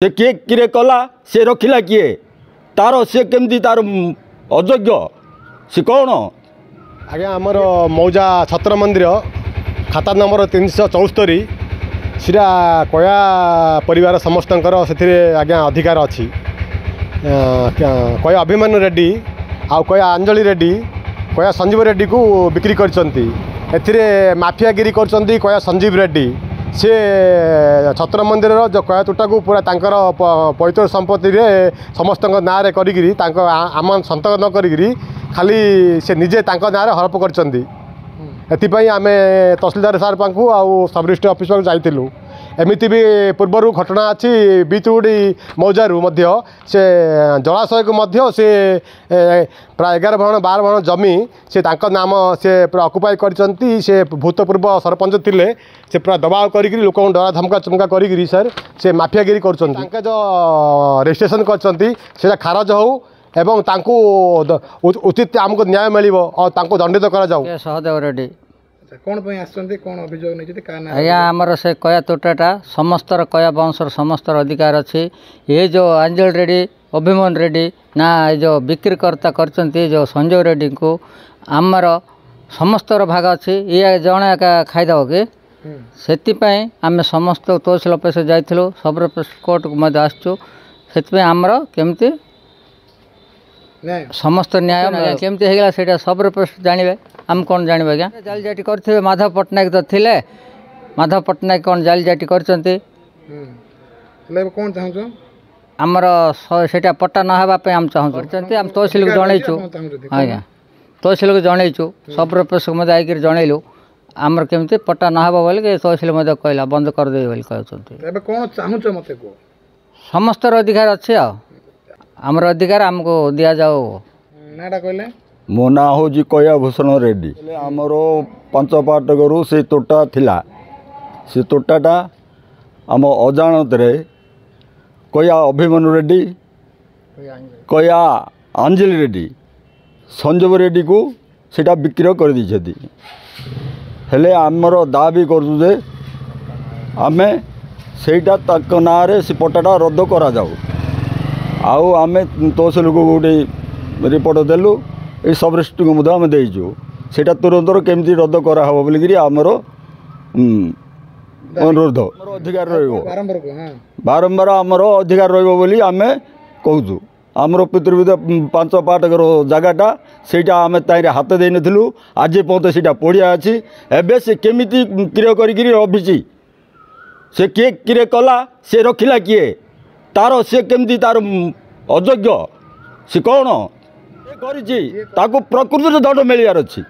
से किए किरे कला से रखिला किए तार से केमती तार अयोग्य से कौन आज्ञा आमर मौजा छत्र मंदिर खाता नंबर 374 सीटा कया परिवार समस्तंकर से आज्ञा अधिकार अच्छी कया अभिमन्यु रेड्डी आउ कया अंजलि रेड्डी कया संजीव रेड्डी को बिक्री कर माफियागिरी कर कया संजीव रेड्डी से छत्र मंदिर जो कया तोटा को पूरा तांकर पैतृक संपत्ति समस्त ना रे करी आम संतक न करी खाली से निजे ना हड़प कर आम तहसिलदार सार पाखु आउ सब रजिस्ट्री ऑफिस पाक जाइलु एमती भी पूर्वर घटना अच्छी बीतुड़ी मौजारू से जलाशय को से प्राय 11 भरण 12 भरण जमी से नाम से पूरा अकुपाई करचंती से भूतपूर्व सरपंच थिले से पूरा दबाव करी लोक डरा धमका चमका करी सर से माफियागिरी कर जो रजिस्ट्रेशन कर खारज हो एवं तांको उचित आमको न्याय मिल और तांको दंडित करा जाऊ सहदेव रेड्डी कौन कौन अभियोग नहीं आज्ञा आमर से कया तोटाटा समस्तर कया वंशर समस्तर अधिकार अच्छी ये जो अंजल रेड्डी अभिमन्यु रेड्डी ना जो बिक्रीकर्ता करचंती जो संजय रेड्डी को आमर समस्तर भाग अच्छी ये जड़े एका खाईदेव कि से आम समस्त तहसिल ऑफिस जाइलु सब कोर्ट को आसचु से आमर केमती समस्त न्याय केमती होगा से सब जानवे आम कौन जानवे आज्ञा जालजाटी करेंगे माधव पट्टनायक तो थिले माधव पट्टनायक कौन जालजाटी करचंती कौन चाहूँ आमर से पट्टा नहापी आम चाहूँ आम तहसिल को जनईचु आज्ञा तहसिल को जनईचु सब ऑफिस को आईकर जनइलु आमर केमती पट्टा नहाब बोल तहसिल कहला बंद करदे बोली कहते कौन चाहूँ मत समस्तर अधिकार अच्छे आमर अधिकार आमको दि जाओ नाटा कहले मो ना हूँ कया भूषण रेड्डी आमर 5 पाटकरू से तोटा थिला से तोटाटा आम अजाणत कया अभिमन्यु रेड्डी कया अंजलि रेड्डी संजीव रेड्डी को सीटा बिक्री कर दी हेले आमर दाबी करूँ आम सेटा ना से पट्टाटा रद्द करा जाऊ आउ आम तहसिल को गोटे रिपोर्ट देलु ये सब रजिस्ट्री को आम देचु सेटा तुरंत केमती रद्द कराब बोलिकी आमर अनुरोध अधिकार बारंबार आमर अधिकार रोली आम कहूँ आमर पितृविध 5 पाटकर जगटा सेटा आम ताईरे हाथ दे नथिलु आज पर्यंत सेटा पड़िया अच्छी एबे से केमिति क्रिय करी रभिची से किए किरे कला से रखिला किए तार से केमती तार अयोग्य से कौन करी प्रकृति दंड मिलियार अच्छी।